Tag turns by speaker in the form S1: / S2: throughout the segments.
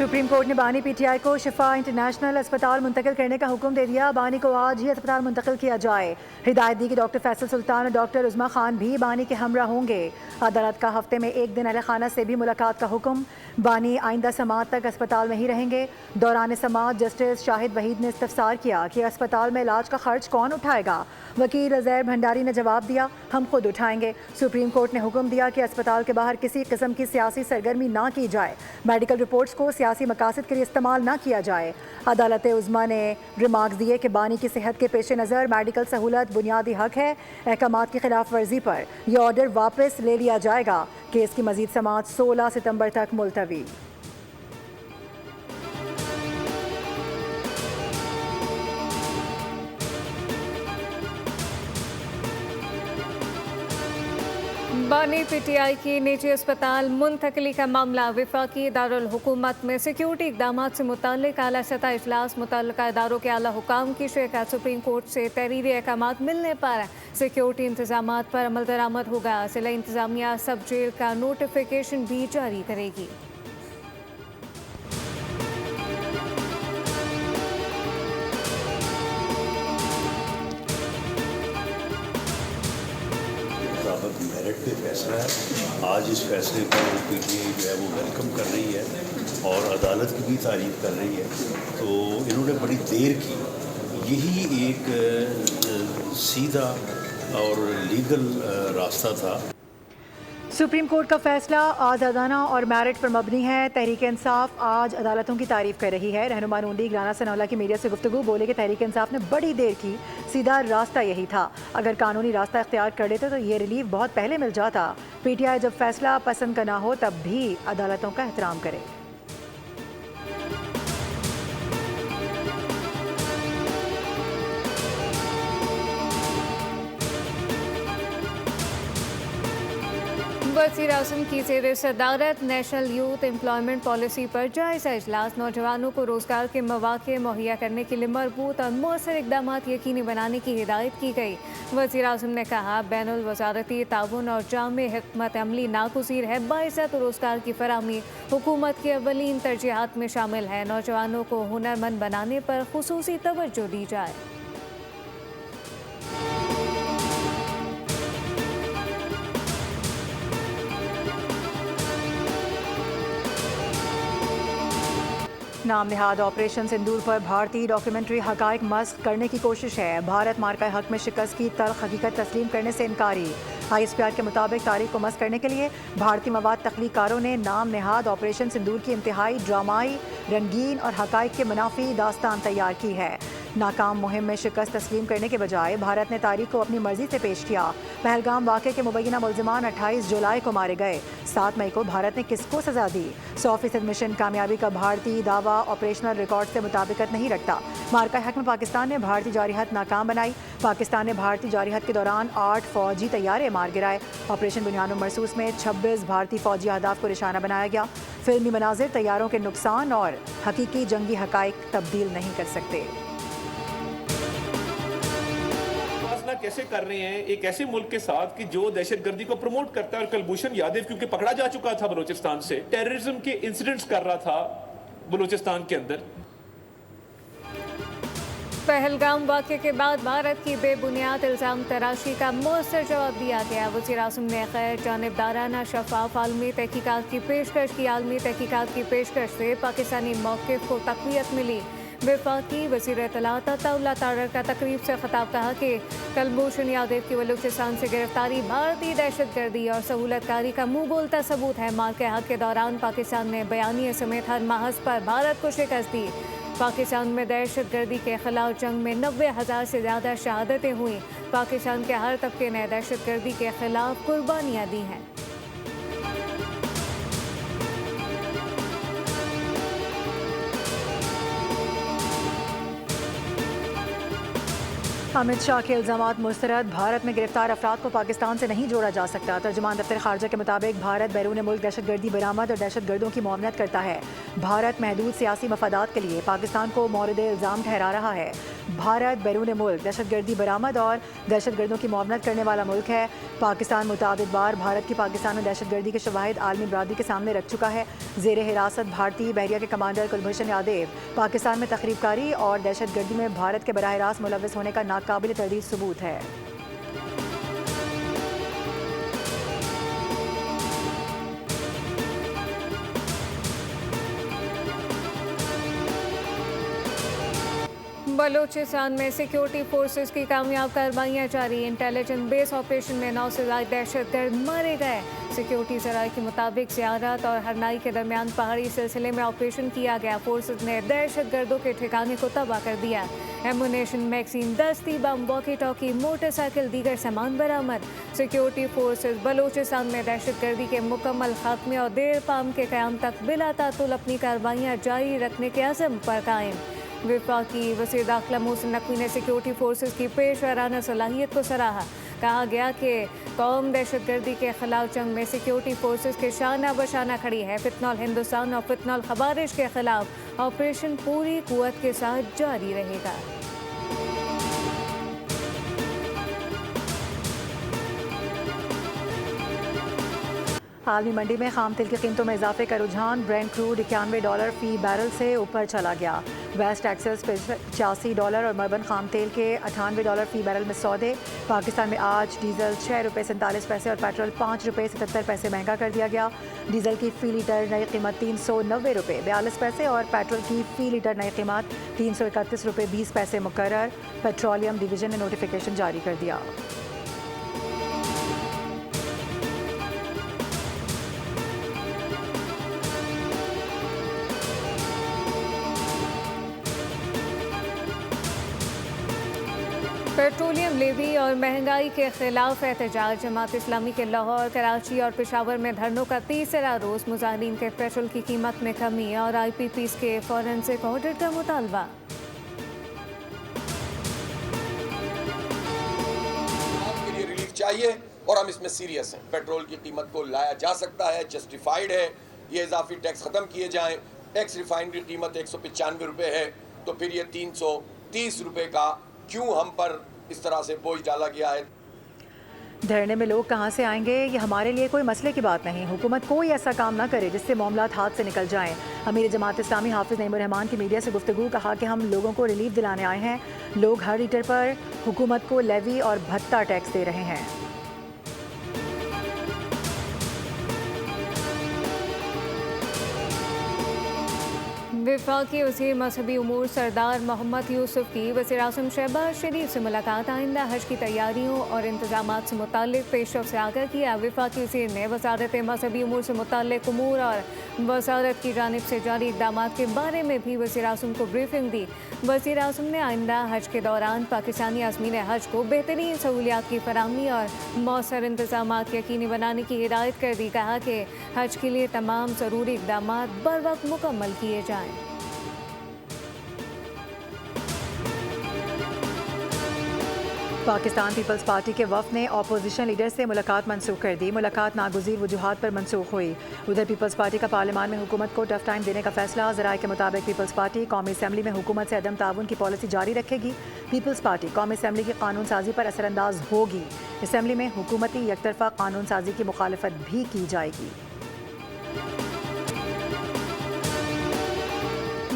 S1: Supreme court ने बानी PTI को शिफा इंटरनेशनल अस्पताल मुंतकिल करने का हुक्म दे दिया। बानी को आज ही अस्पताल मुंतकिल किया जाए। हिदायत दी कि डॉक्टर फैसल सुल्तान और डॉक्टर उज़मा खान भी बानी के हमरा होंगे। अदालत का हफ्ते में एक दिन अहले खाना से भी मुलाकात का हुक्म। बानी आइंदा समात तक अस्पताल में ही रहेंगे। दौरान समात जस्टिस शाहिद वहीद ने इस्तफसार किया कि अस्पताल में इलाज का खर्च कौन उठाएगा। वकील अजैर भंडारी ने जवाब दिया, हम खुद उठाएंगे। सुप्रीम कोर्ट ने हुक्म दिया कि अस्पताल के बाहर किसी किस्म की सियासी सरगर्मी ना की जाए। मेडिकल रिपोर्ट्स को सियासी मकासद के लिए इस्तेमाल ना किया जाए। अदालत उज़्मा ने रिमार्क्स दिए कि बानी की सेहत के पेश नज़र मेडिकल सहूलत बुनियादी हक है। अहकामात की खिलाफ वर्जी पर यह ऑर्डर वापस ले लिया जाएगा। केस की मजीद समाअत 16 सितंबर तक मुलतवी।
S2: बानी पीटीआई की निजी अस्पताल मुंतकली का मामला वफाकी दारुल हुकूमत में सिक्योरिटी इकदाम से मुताल्लिक आला सतह इजलास मुतल्लिका इदारों के आला हुकाम की शिरकत। सुप्रीम कोर्ट से तहरीरी अहकाम मिलने पर सिक्योरिटी इंतजाम पर अमल दरामद होगा। जिला इंतजामिया सब जेल का नोटिफिकेशन भी जारी करेगी।
S3: मेरिट पे फैसला है। आज इस फैसले को पीटीआई जो है वो वेलकम कर रही है और अदालत की भी तारीफ कर रही है। तो इन्होंने बड़ी देर की, यही एक सीधा और लीगल रास्ता था।
S1: सुप्रीम कोर्ट का फैसला आज़ादाना और मेरिट पर मबनी है। तहरीक इंसाफ आज अदालतों की तारीफ कर रही है। रहनुमा नूंडी राना सनाउल्लाह की मीडिया से गुफ्तगू, बोले कि तहरीक इंसाफ ने बड़ी देर की, सीधा रास्ता यही था। अगर कानूनी रास्ता इख्तियार कर लेते तो ये रिलीफ बहुत पहले मिल जाता। पीटीआई जब फैसला पसंद का ना हो तब भी अदालतों का एहतराम करे।
S2: वज़ीर आज़म की ज़ेर सदारत नेशनल यूथ एम्प्लॉयमेंट पॉलिसी पर जायज़ा इजलास। नौजवानों को रोज़गार के मौक़े मुहैया करने के लिए मरबूत और मौसर इक़दाम यकीनी बनाने की हिदायत की गई। वज़ीर आज़म ने कहा, बैनुल वज़ारती ताउन और जामे हिकमत अमली नागुज़ीर है। बाइज़्ज़त रोज़गार की फराहमी हुकूमत की अव्वलीन तरजीहात में शामिल है। नौजवानों को हुनरमंद बनाने पर खुसूसी तवज्जो दी जाए।
S1: नाम निहाद ऑपरेशन सिंदूर पर भारतीय डॉक्यूमेंट्री हकायक मस्क करने की कोशिश है। भारत मार्का हक में शिकस्त की तल्ख हकीकत तस्लीम करने से इनकारी। ISPR के मुताबिक तारीख को मस्क करने के लिए भारतीय मवाद तख्लीकारों ने नाम निहाद ऑपरेशन सिंदूर की इंतहाई ड्रामाई, रंगीन और हकायक के मुनाफी दास्तान तैयार की है। नाकाम मुहिम में शिकस्त तस्लीम करने के बजाय भारत ने तारीख को अपनी मर्जी से पेश किया। पहलगाम वाक़े के मुबैना मुल्ज़िमान 28 जुलाई को मारे गए। 7 मई को भारत ने किसको सजा दी? 100% मिशन कामयाबी का भारतीय दावा ऑपरेशनल रिकॉर्ड से मुताबिकत नहीं रखता। मार्का हक में पाकिस्तान ने भारतीय जारिहत नाकाम बनाई। पाकिस्तान ने भारतीय जारिहत के दौरान 8 फौजी तैयारे मार गिराए। ऑपरेशन बुनियाद मरसूस में 26 भारतीय फौजी अहदाफ को निशाना बनाया गया। फिल्मी मनाजिर तैयारों के नुकसान और हकीकी जंगी हकायक तब्दील नहीं कर सकते।
S4: कैसे कर रहे हैं एक ऐसे मुल्क के साथ कि जो दहशतगर्दी को प्रमोट करता है। और कुलभूषण यादव क्योंकि पकड़ा जा चुका था बलूचिस्तान से, टेररिज्म के इंसिडेंट्स कर रहा था बलूचिस्तान के अंदर।
S2: पहलगाम वाक़े के बाद भारत की बेबुनियाद इल्ज़ाम तराशी का मौसर जवाब दिया गया। वज़ीर आज़म ने गैर जानिबदाराना शफाफ आलमी तहकीकात की पेशकश की। आलमी तहकीकात की पेशकश से पाकिस्तानी मौक़िफ़ को तक़वियत मिली। वफाकी वज़ीर इत्तलात अताउल्लाह तारर का तकरीब से खिताब, कहा कि कुलभूषण यादव की बलूचिस्तान से गिरफ्तारी भारतीय दहशतगर्दी और सहूलतकारी का मुँह बोलता सबूत है। मार्के हक के दौरान पाकिस्तान ने बयानिए समेत हर महज पर भारत को शिकस्त दी। पाकिस्तान में दहशतगर्दी के खिलाफ जंग में 90,000 से ज़्यादा शहादतें हुई। पाकिस्तान के हर तबके ने दहशतगर्दी के खिलाफ कुर्बानियाँ दी हैं।
S1: अमित शाह के इल्जामात मुस्तरद, भारत में गिरफ्तार अफराद को पाकिस्तान से नहीं जोड़ा जा सकता। तर्जुमान दफ्तर खारजा के मुताबिक भारत बैरून मुल्क दहशतगर्दी बरामद और दहशतगर्दों की मुआवनत करता है। भारत महदूद सियासी मफादात के लिए पाकिस्तान को मौरद इल्ज़ाम ठहरा रहा है। भारत बैरून मुल्क दहशतगर्दी बरामद और दहशतगर्दों की मुआवनत करने वाला मुल्क है। पाकिस्तान मुतादिद बार भारत की पाकिस्तान में दहशतगर्दी के शवाहिद आलमी बरादरी के सामने रख चुका है। ज़ेर हिरासत भारतीय बहरिया के कमांडर कुलभूषण यादव पाकिस्तान में तखरीबकारी और दहशतगर्दी में भारत के बराह रास्त मुलव्वस होने का नाकाबिल तर्दीद सबूत है।
S2: बलूचिस्तान में सिक्योरिटी फोर्सेस की कामयाब कार्रवाइयाँ जारी। इंटेलिजेंस बेस ऑपरेशन में 9 से ज़ायद दहशतगर्द मारे गए। सिक्योरिटी ज़राए के मुताबिक ज़ियारत और हरनाई के दरमियान पहाड़ी सिलसिले में ऑपरेशन किया गया। फोर्सेस ने दहशतगर्दों के ठिकाने को तबाह कर दिया। एमुनेशन, मैगजीन, दस्ती बम, वॉकी टॉकी, मोटरसाइकिल, दीगर सामान बरामद। सिक्योरिटी फोर्सेस बलूचिस्तान में दहशतगर्दी के मुकम्मल खात्मे और देर पाम के क़याम तक बिला तातुल अपनी कार्रवाइयाँ जारी रखने के अज़म पर कायम। वफाकी वज़ीर दाखिला मोहसिन नकवी ने सिक्योरिटी फोर्सेस की पेशवाराना सलाहियत को सराहा। कहा गया कि कौम दहशतगर्दी के खिलाफ जंग में सिक्योरिटी फोर्सेस के शाना बशाना खड़ी है। फितनल हिंदुस्तान और फितनल खबारिश के खिलाफ ऑपरेशन पूरी कुव्वत के साथ जारी रहेगा।
S1: आलमी मंडी में खाम तेल की कीमतों में इजाफे का रुझान। ब्रेंट क्रूड $91 फी बैरल से ऊपर चला गया। वेस्ट टेक्सास $85 और मर्बन खाम तेल के $98 फी बैरल में सौदे। पाकिस्तान में आज डीजल ₹6.47 और पेट्रोल ₹5.77 महंगा कर दिया गया। डीजल की फ़ी लीटर नई कीमत ₹390.42 और पेट्रोल की फ़ी लीटर नई कीमत ₹331.20 मुकर्रर। पेट्रोलियम डिवीज़न ने नोटिफिकेशन जारी कर दिया।
S2: पेट्रोलियम लेवी और महंगाई के खिलाफ एहतजाज। जमात इस्लामी के लाहौर, कराची और पेशावर में धरनों का तीसरा रोज़। मुजाहिरीन के पेट्रोल की कीमत में कमी और IPPs के फॉरेंसिक ऑडिट का मुतालबा।
S5: के लिए रिलीफ चाहिए और हम इसमें सीरियस हैं। पेट्रोल की कीमत को लाया जा सकता है, जस्टिफाइड है। ये इजाफी टैक्स ख़त्म किए जाएँ। एक्स रिफाइनरी कीमत 195 रुपये है, तो फिर ये 330 रुपये का क्यों हम पर इस तरह से बोझ डाला गया है।
S1: धरने में लोग कहाँ से आएंगे, ये हमारे लिए कोई मसले की बात नहीं। हुकूमत कोई ऐसा काम ना करे जिससे मामलात हाथ से निकल जाएं। अमीर जमात इस्लामी हाफिज़ नईमुर रहमान की मीडिया से गुफ्तगू। कहा कि हम लोगों को रिलीफ दिलाने आए हैं। लोग हर लीटर पर हुकूमत को लेवी और भत्ता टैक्स दे रहे हैं।
S2: वफाकी वज़ीर मजहबी उमूर सरदार मोहम्मद यूसुफ की वज़ीर आज़म शहबाज शरीफ से मुलाकात। आइंदा हज की तैयारियों और इंतजामात से मुताल्लिक़ पेशरफ से आगाह किया। वफाकी वज़ीर ने वज़ारत मजहबी उमूर से मुताल्लिक़ उमूर और वज़ारत की जानिब से जारी इक़दामात के बारे में भी वज़ीर आज़म को ब्रीफिंग दी। वज़ीर आज़म ने आइंदा हज के दौरान पाकिस्तानी आज़मीन हज को बेहतरीन सहूलियात की फराहमी और मौसर इंतजामात यकीनी बनाने की हिदायत कर दी। कहा कि हज के लिए तमाम ज़रूरी इक़दामात बर वक्त मुकम्मल किए जाएँ।
S1: पाकिस्तान पीपल्स पार्टी के वफ़द ने अपोजिशन लीडर से मुलाकात मनसूख कर दी। मुलाकात नागुज़ीर वजूहात पर मनसूख हुई। उधर पीपल्स पार्टी का पार्लियामान में हुकूमत को टफ टाइम देने का फैसला। ज़राए के मुताबिक पीपल्स पार्टी कौमी असम्बली में हुकूमत से अदम ताउन की पॉलिसी जारी रखेगी। पीपल्स पार्टी कौमी असम्बली की कानून साजी पर असरअंदाज होगी। असम्बली में हुकूमती यकतरफा कानून साजी की मुखालफत भी की जाएगी।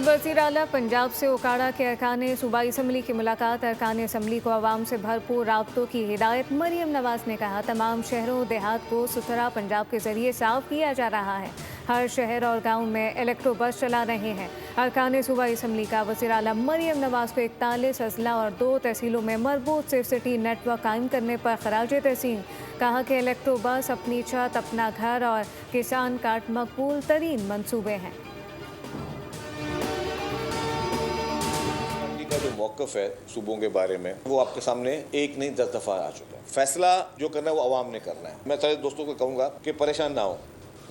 S2: वज़ीर आला पंजाब से उकाड़ा के अरकान सूबाई असम्बली की मुलाकात। अरकान असम्बली को आवाम से भरपूर राब्तों की हिदायत। मरियम नवाज़ ने कहा तमाम शहरों देहात को सुथरा पंजाब के ज़रिए साफ किया जा रहा है। हर शहर और गाँव में इलेक्ट्रो बस चला रहे हैं। अरकान सूबाई असम्बली का वज़ीर आला मरियम नवाज़ को 41 अजला और 2 तहसीलों में मरबूत सेफ सिटी नेटवर्क कायम करने पर खराज तहसीन। कहा कि इलेक्ट्रो बस, अपनी छत, अपना घर और किसान कार्ड मकबूल तरीन मनसूबे हैं।
S6: का जो मौक़िफ़ है सूबों के बारे में वो आपके सामने एक नहीं 10 दफ़ा आ चुका है। फैसला जो करना है वो अवाम ने करना है। मैं सारे दोस्तों को कहूँगा कि परेशान ना हो।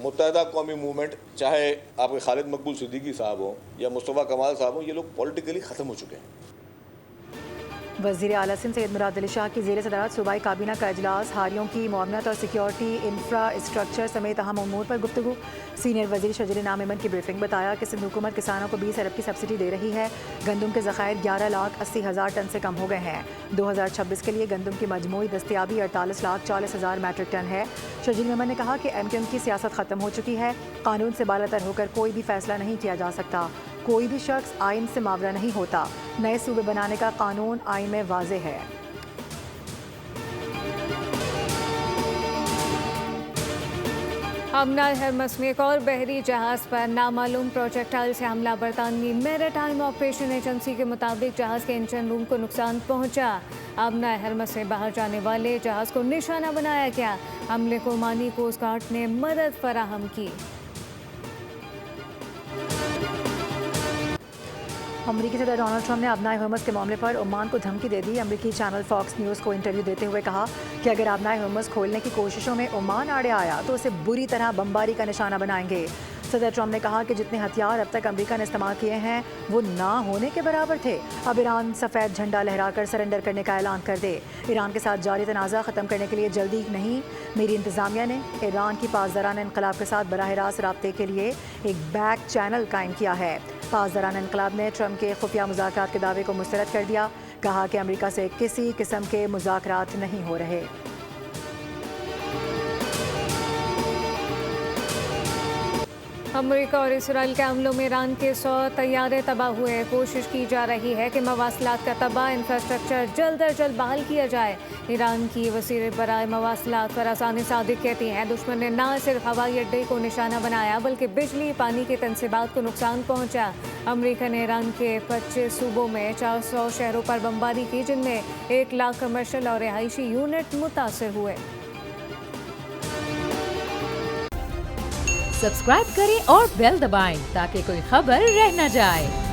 S6: मुत्तहिदा कौमी मूवमेंट, चाहे आपके खालिद मकबूल सिद्दीकी साहब हो या मुस्तफ़ा कमाल साहब हो, ये लोग पॉलिटिकली ख़त्म हो चुके हैं।
S1: वज़ीर आला सिंध सैयद मुराद अली शाह की ज़ेर सदारत सूबाई काबीना का इजलास, हारियों की मुआवनत और सिक्योरिटी इंफ्रास्ट्रक्चर समेत अहम उमूर पर गुफ्तगू। सीनियर वज़ीर शजरी नाम इमन की ब्रीफिंग, बताया कि सिंध हुकूमत किसानों को 20 अरब की सब्सिडी दे रही है। गंदम के ज़खायर 11,80,000 टन से कम हो गए हैं। 2026 के लिए गंदम की मजमूई दस्तियाबी 48,40,000 मैट्रिक टन है। शजरी मेमन ने कहा कि MQM की सियासत ख़त्म हो चुकी है। कानून से बालातर होकर कोई भी फैसला नहीं किया जा सकता। कोई भी शख्स आइन से मावरा नहीं होता। नए सूबे बनाने का कानून आइन में वाज़े है।
S2: अमना हरमस में एक और बहरी जहाज़ पर नामालूम प्रोजेक्टाइल से हमला। बरतानवी मैरीटाइम ऑपरेशन एजेंसी के मुताबिक जहाज़ के इंजन रूम को नुकसान पहुंचा। अमना हरमस से बाहर जाने वाले जहाज़ को निशाना बनाया गया। हमले को ओमानी कोस्ट गार्ड ने मदद फराहम की।
S1: अमरीकी सदर डोनाल्ड ट्रंप ने आबनाए हर्मस के मामले पर ओमान को धमकी दे दी। अमरीकी चैनल फॉक्स न्यूज़ को इंटरव्यू देते हुए कहा कि अगर आबनाए हर्मस खोलने की कोशिशों में ओमान आड़े आया तो उसे बुरी तरह बमबारी का निशाना बनाएंगे। सदर ट्रंप ने कहा कि जितने हथियार अब तक अमरीका ने इस्तेमाल किए हैं वो ना होने के बराबर थे। अब ईरान सफ़ेद झंडा लहराकर सरेंडर करने का ऐलान कर दे। ईरान के साथ जारी तनाज़ा ख़त्म करने के लिए जल्दी नहीं। मेरी इंतज़ामिया ने ईरान की पासदाराना इनकलाब के साथ बराह रास्त राब्ते के लिए एक बैक चैनल कायम किया है। पासदाराना इनकलाब ने ट्रंप के खुफिया मुज़ाकरात के दावे को मुस्तरद कर दिया। कहा कि अमरीका से किसी किस्म के मुज़ाकरात नहीं हो रहे।
S2: अमेरिका और इसराइल के हमलों में ईरान के 100 तैयारे तबाह हुए। कोशिश की जा रही है कि मवासलात का तबाह इंफ्रास्ट्रक्चर जल्द अज जल्द बहाल किया जाए। ईरान की वज़ीर बराए मवासलात फरासानी सादिक कहती हैं दुश्मन ने न सिर्फ हवाई अड्डे को निशाना बनाया बल्कि बिजली पानी के तनसीबात को नुकसान पहुंचा। अमेरिका ने ईरान के 25 सूबों में 400 शहरों पर बमबारी की, जिनमें 1 लाख कमर्शियल और रिहायशी यूनिट मुतासर हुए।
S7: सब्सक्राइब करें और बेल दबाएं ताकि कोई खबर रह न जाए।